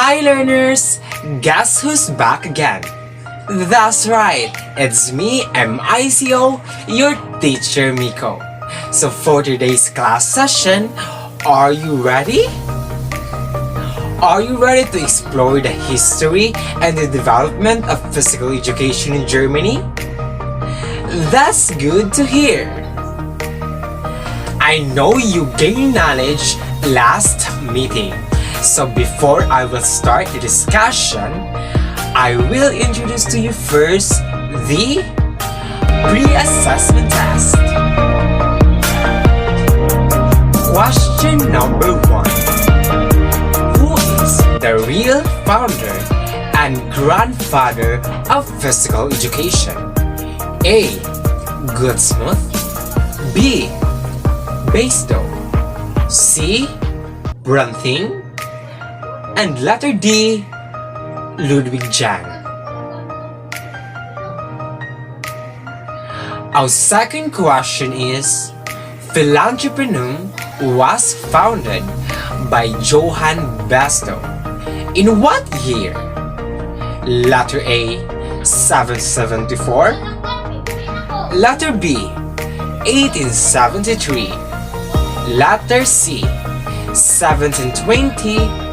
Hi learners! Guess who's back again? That's right, it's me, MICO, your teacher Miko. So for today's class session, are you ready? Are you ready to explore the history and the development of physical education in Germany? That's good to hear. I know you gained knowledge last meeting. So before I will start the discussion, I will introduce to you first the pre-assessment test. Question number 1. Who is the real founder and grandfather of physical education? A. Goodsmuth. B. Basedow. C. Brunting. And letter D, Ludwig Jahn. Our second question is, Philanthropianum was founded by Johann Basedow. In what year? Letter A, 774. Letter B, 1873. Letter C, 1720.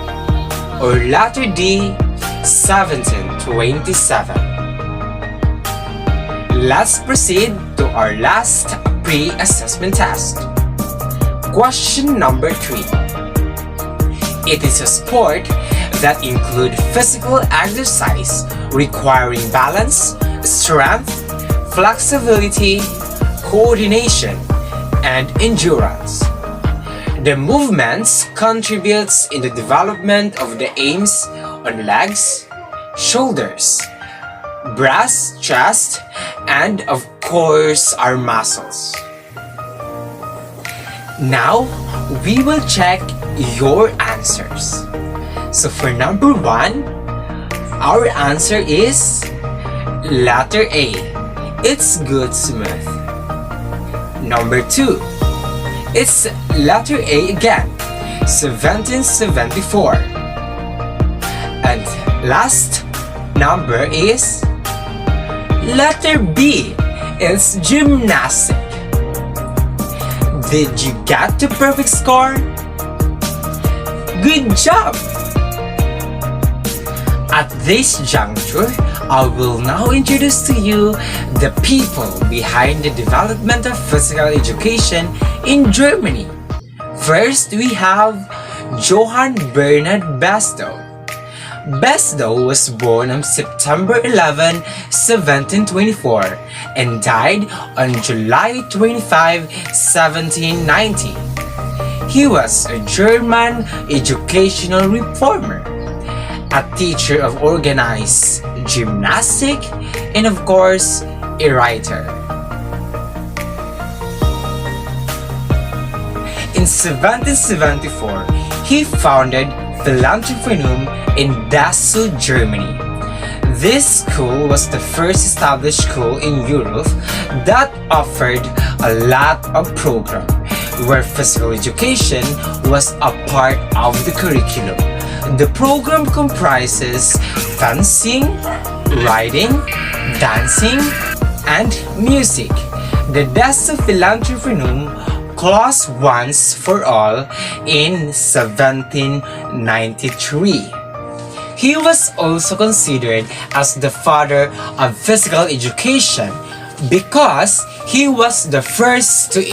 Or letter D, 1727. Let's proceed to our last pre-assessment test. Question number 3. It is a sport that includes physical exercise requiring balance, strength, flexibility, coordination, and endurance. The movements contributes in the development of the aims on legs, shoulders, breast, chest, and of course our muscles. Now, we will check your answers. So for number 1, our answer is letter A. It's Goodsmuth. Number 2. It's letter A again, 1774. And last number is letter B. It's gymnastic. Did you get the perfect score? Good job! At this juncture, I will now introduce to you the people behind the development of physical education in Germany. First, we have Johann Bernhard Basedow. Basedow was born on September 11, 1724 and died on July 25, 1790. He was a German educational reformer, a teacher of organized gymnastic, and of course, a writer. In 1774, he founded Philanthropianum in Dessau, Germany. This school was the first established school in Europe that offered a lot of programs where physical education was a part of the curriculum. The program comprises fencing, riding, dancing, and music. The Dessau Philanthropianum closed once for all in 1793. He was also considered as the father of physical education because he was the first to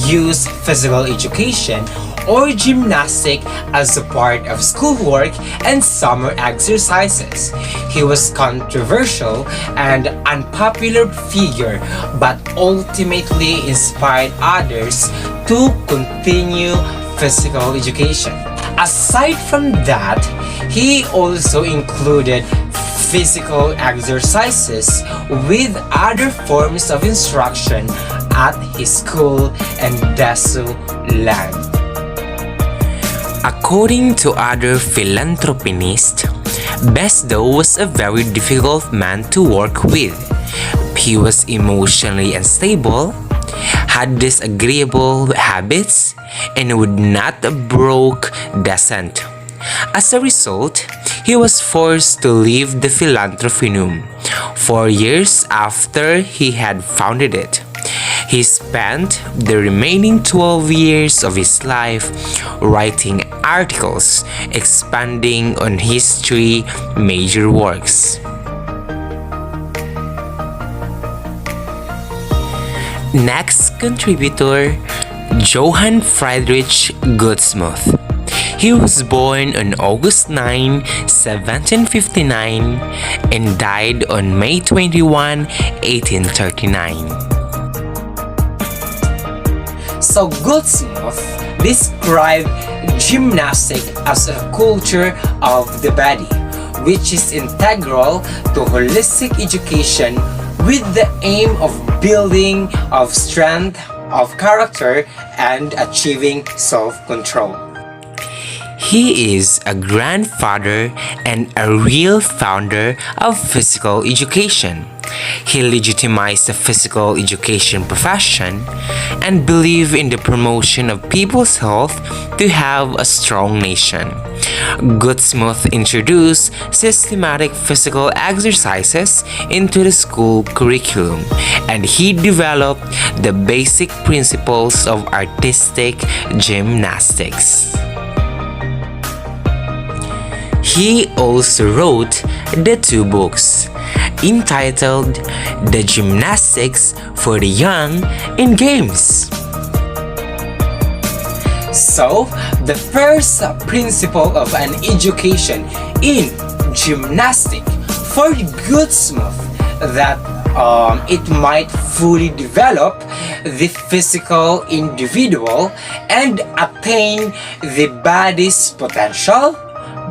use physical education or gymnastic as a part of schoolwork and summer exercises. He was controversial and unpopular figure, but ultimately inspired others to continue physical education. Aside from that, he also included physical exercises with other forms of instruction at his school in Dessau land. According to other philanthropists, Basedow was a very difficult man to work with. He was emotionally unstable, had disagreeable habits, and would not broke dissent. As a result, He was forced to leave the Philanthropium 4 years after he had founded it. He spent the remaining 12 years of his life writing articles expanding on his three major works. Next contributor, Johann Friedrich Gutsmuth. He was born on August 9, 1759 and died on May 21, 1839. So Gutsmuth described gymnastics as a culture of the body, which is integral to holistic education with the aim of building of strength of character and achieving self-control. He is a grandfather and a real founder of physical education. He legitimized the physical education profession and believed in the promotion of people's health to have a strong nation. Gutsmuth introduced systematic physical exercises into the school curriculum, and he developed the basic principles of artistic gymnastics. He also wrote the two books entitled The Gymnastics for the Young in Games. So, the first principle of an education in gymnastics for Gutsmuth that it might fully develop the physical individual and attain the body's potential,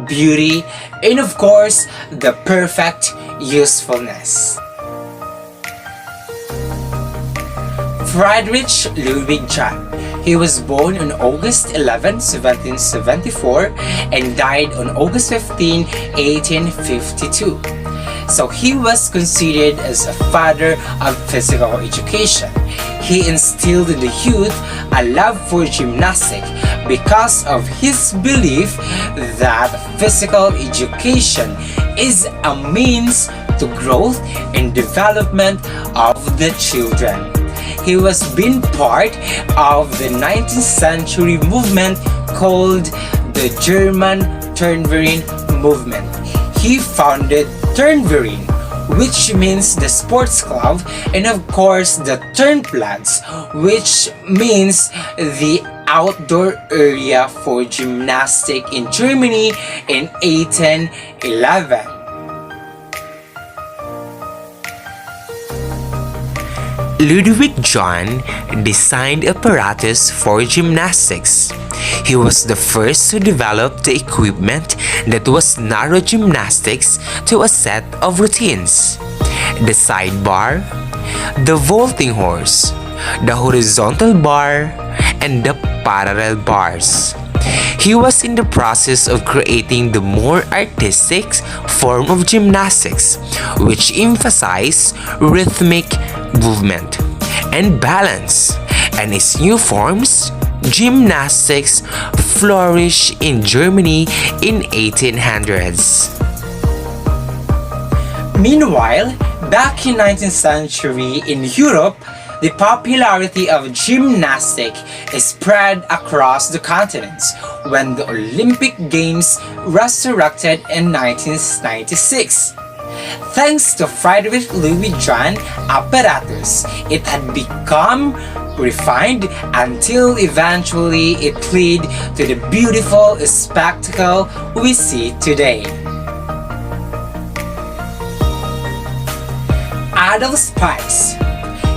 beauty, and of course, the perfect usefulness. Friedrich Ludwig John. He was born on August 11, 1774 and died on August 15, 1852. So he was considered as a father of physical education. He instilled in the youth a love for gymnastics because of his belief that physical education is a means to growth and development of the children. He was been part of the 19th century movement called the German Turnverein movement. He founded Turnverein, which means the sports club, and of course the Turnplatz, which means the outdoor area for gymnastics in Germany in 1811. Ludwig John designed apparatus for gymnastics. He was the first to develop the equipment that was narrow gymnastics to a set of routines: the side bar, the vaulting horse, the horizontal bar, and the parallel bars. He was in the process of creating the more artistic form of gymnastics, which emphasized rhythmic movement and balance, and its new forms, gymnastics, flourished in Germany in 1800s. Meanwhile, back in 19th century in Europe, the popularity of gymnastics spread across the continents when the Olympic Games resurrected in 1996. Thanks to Friedrich Ludwig John apparatus, it had become refined until eventually it led to the beautiful spectacle we see today. Adolf Spies.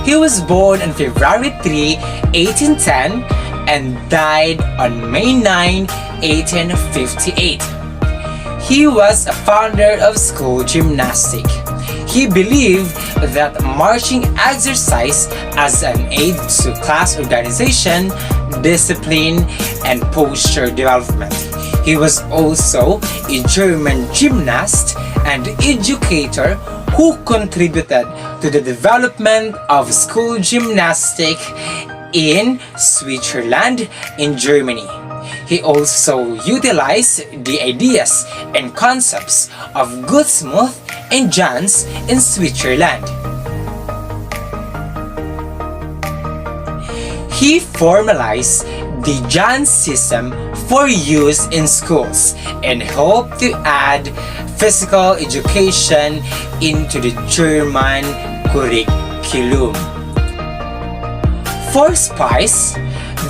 He was born on February 3, 1810 and died on May 9, 1858. He was a founder of school gymnastics. He believed that marching exercise as an aid to class organization, discipline, and posture development. He was also a German gymnast and educator who contributed to the development of school gymnastics in Switzerland and Germany. He also utilized the ideas and concepts of Gutsmuth and Jans in Switzerland. He formalized the Jans system for use in schools and hoped to add physical education into the German curriculum. For Spies,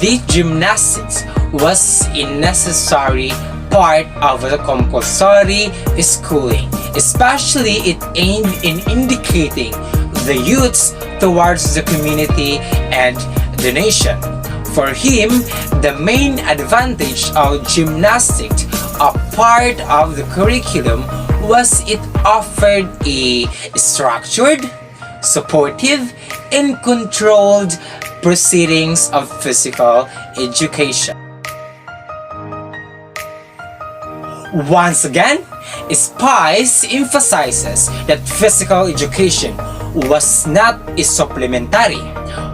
the gymnastics was a necessary part of the compulsory schooling, especially it aimed in indicating the youths towards the community and the nation. For him, the main advantage of gymnastics, a part of the curriculum, was it offered a structured, supportive, and controlled proceedings of physical education. Once again, Spies emphasizes that physical education was not a supplementary,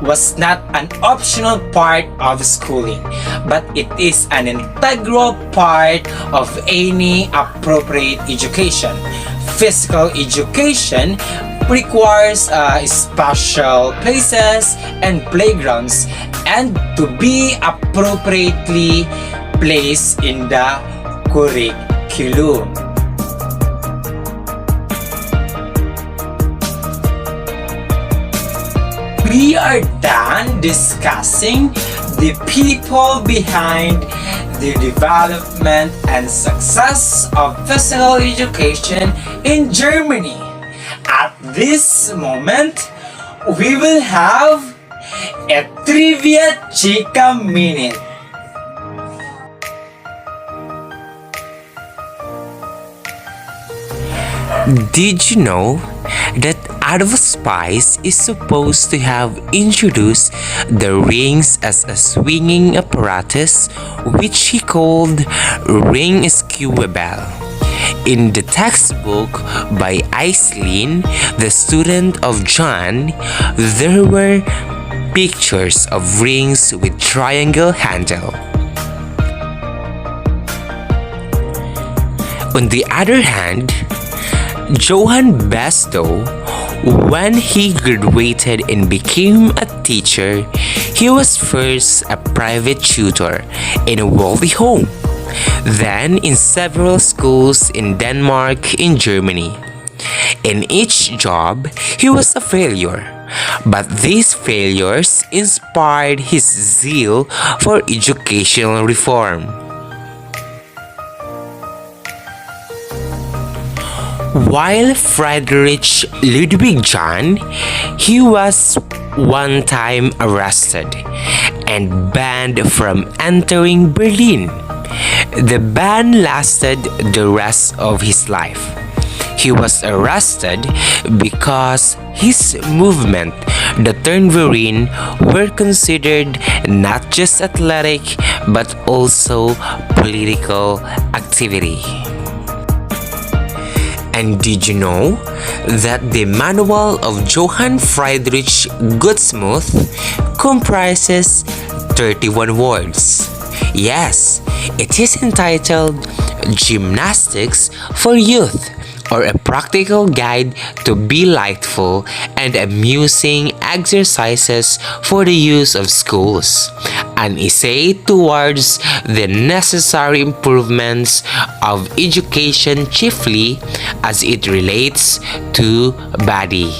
was not an optional part of schooling, but it is an integral part of any appropriate education. Physical education requires special places and playgrounds and to be appropriately placed in the curriculum. We are done discussing the people behind the development and success of physical education in Germany. At this moment, we will have a Trivia Chica Minute. Did you know that Adolf Spies is supposed to have introduced the rings as a swinging apparatus which he called Ring Skewebel? In the textbook by Aislinn, the student of John, there were pictures of rings with triangle handle. On the other hand, Johann Bestow, when he graduated and became a teacher, he was first a private tutor in a wealthy home, then in several schools in Denmark and Germany. In each job, he was a failure, but these failures inspired his zeal for educational reform. While Friedrich Ludwig John, he was one time arrested and banned from entering Berlin. The ban lasted the rest of his life. He was arrested because his movement, the Turnverein, were considered not just athletic but also political activity. And did you know that the manual of Johann Friedrich Gutsmuth comprises 31 words? Yes, it is entitled Gymnastics for Youth, or a practical guide to delightful and amusing exercises for the use of schools. An essay towards the necessary improvements of education chiefly as it relates to body.